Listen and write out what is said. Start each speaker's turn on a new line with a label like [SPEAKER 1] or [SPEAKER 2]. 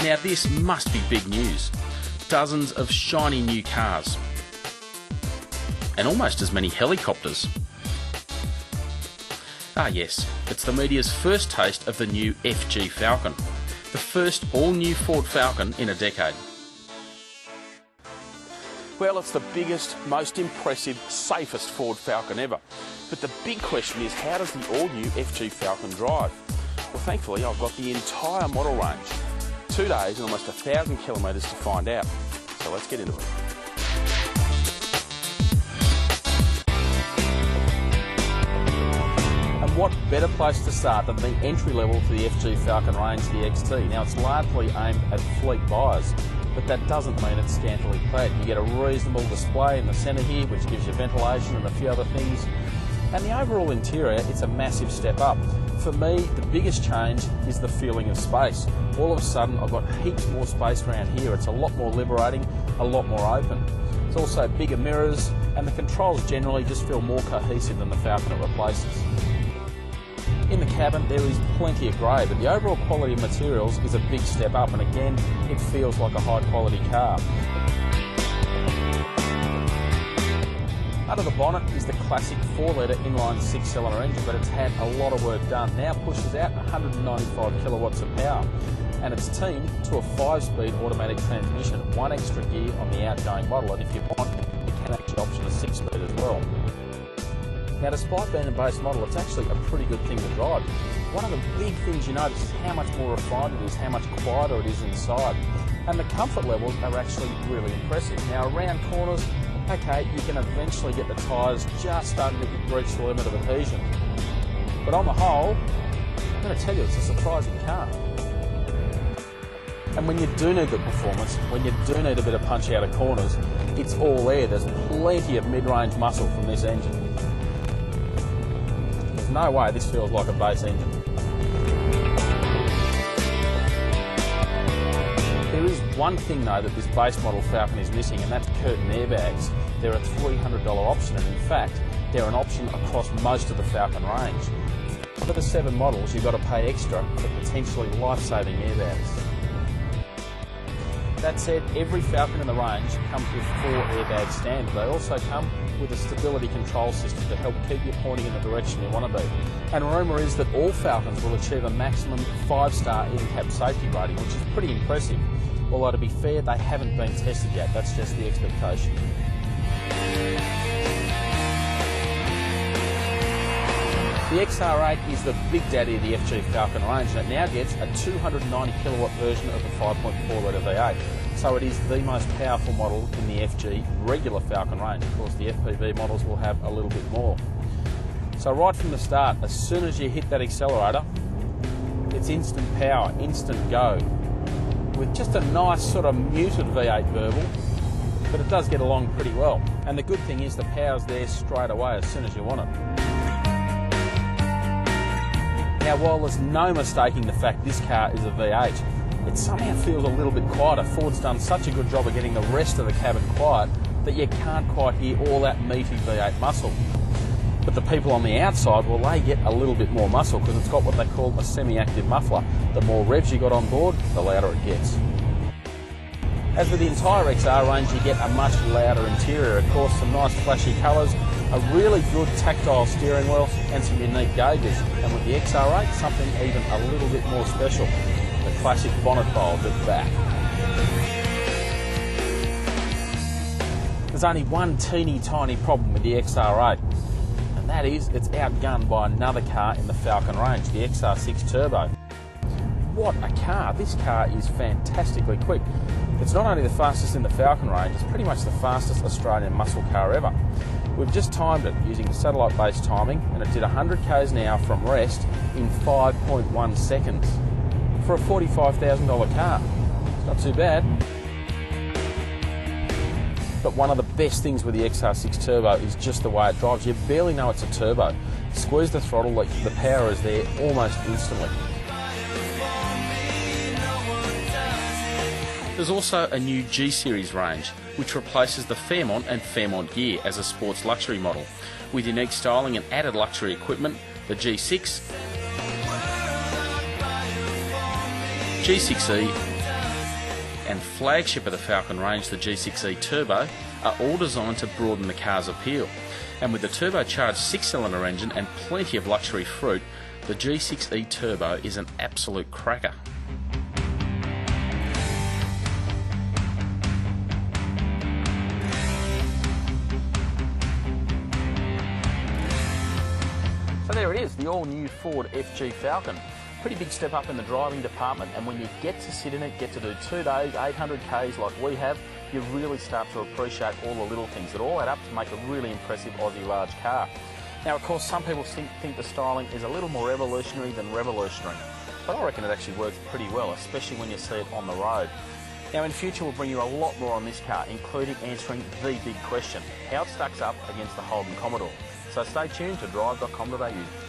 [SPEAKER 1] Now this must be big news. Dozens of shiny new cars. And almost as many helicopters. Ah yes, it's the media's first taste of the new FG Falcon. The first all-new Ford Falcon in a decade. Well, it's the biggest, most impressive, safest Ford Falcon ever. But the big question is, how does the all-new FG Falcon drive? Well, thankfully, I've got the entire model range. 2 days and almost 1,000 kilometres to find out. So let's get into it. And what better place to start than the entry level to the FG Falcon range, the XT. Now, it's largely aimed at fleet buyers, but that doesn't mean it's scantily clad. You get a reasonable display in the centre here, which gives you ventilation and a few other things. And the overall interior, it's a massive step up. For me, the biggest change is the feeling of space. All of a sudden, I've got heaps more space around here. It's a lot more liberating, a lot more open. It's also bigger mirrors, and the controls generally just feel more cohesive than the Falcon it replaces. In the cabin, there is plenty of grey, but the overall quality of materials is a big step up, and again, it feels like a high-quality car. Under the bonnet is the classic 4-litre inline 6-cylinder engine, but it's had a lot of work done. Now pushes out 195 kilowatts of power, and it's teamed to a 5-speed automatic transmission, one extra gear on the outgoing model, and if you want, you can actually option a 6-speed as well. Now, despite being a base model, it's actually a pretty good thing to drive. One of the big things you notice is how much more refined it is, how much quieter it is inside, and the comfort levels are actually really impressive. Now, around corners, okay, you can eventually get the tyres just starting to reach the limit of adhesion. But on the whole, I'm going to tell you, it's a surprising car. And when you do need the performance, when you do need a bit of punch out of corners, it's all there. There's plenty of mid-range muscle from this engine. There's no way this feels like a base engine. There is one thing though that this base model Falcon is missing, and that's curtain airbags. They're a $300 option, and in fact, they're an option across most of the Falcon range. For the 7 models, you've got to pay extra for potentially life-saving airbags. That said, every Falcon in the range comes with 4 airbag standard. They also come with a stability control system to help keep you pointing in the direction you want to be. And rumour is that all Falcons will achieve a maximum 5-star in-cab safety rating, which is pretty impressive. Although to be fair, they haven't been tested yet, that's just the expectation. The XR8 is the big daddy of the FG Falcon range, and it now gets a 290 kilowatt version of the 5.4 litre V8. So it is the most powerful model in the FG regular Falcon range. Of course, the FPV models will have a little bit more. So right from the start, as soon as you hit that accelerator, it's instant power, instant go, with just a nice sort of muted V8 verbal, but it does get along pretty well. And the good thing is the power's there straight away as soon as you want it. Now, while there's no mistaking the fact this car is a V8, it somehow feels a little bit quieter. Ford's done such a good job of getting the rest of the cabin quiet that you can't quite hear all that meaty V8 muscle. But the people on the outside, well, they get a little bit more muscle because it's got what they call a semi-active muffler. The more revs you got on board, the louder it gets. As with the entire XR range, you get a much louder interior. Of course, some nice flashy colours, a really good tactile steering wheel and some unique gauges. And with the XR8, something even a little bit more special. The classic bonnet bulge at the back. There's only one teeny tiny problem with the XR8. And that is, it's outgunned by another car in the Falcon range, the XR6 Turbo. What a car! This car is fantastically quick. It's not only the fastest in the Falcon range, it's pretty much the fastest Australian muscle car ever. We've just timed it using satellite-based timing, and it did 100 k's an hour from rest in 5.1 seconds. For a $45,000 car, it's not too bad. But one of the best things with the XR6 Turbo is just the way it drives. You barely know it's a turbo. Squeeze the throttle, the power is there almost instantly. There's also a new G-Series range, which replaces the Fairmont and Fairmont Gear as a sports luxury model. With unique styling and added luxury equipment, the G6, G6E and flagship of the Falcon range, the G6E Turbo, are all designed to broaden the car's appeal. And with the turbocharged 6-cylinder engine and plenty of luxury fruit, the G6E Turbo is an absolute cracker. So there it is, the all-new Ford FG Falcon. Pretty big step up in the driving department, and when you get to sit in it, get to do 2 days, 800 Ks like we have, you really start to appreciate all the little things that all add up to make a really impressive Aussie large car. Now, of course, some people think the styling is a little more evolutionary than revolutionary, but I reckon it actually works pretty well, especially when you see it on the road. Now, in future, we'll bring you a lot more on this car, including answering the big question, how it stacks up against the Holden Commodore. So stay tuned to drive.com.au.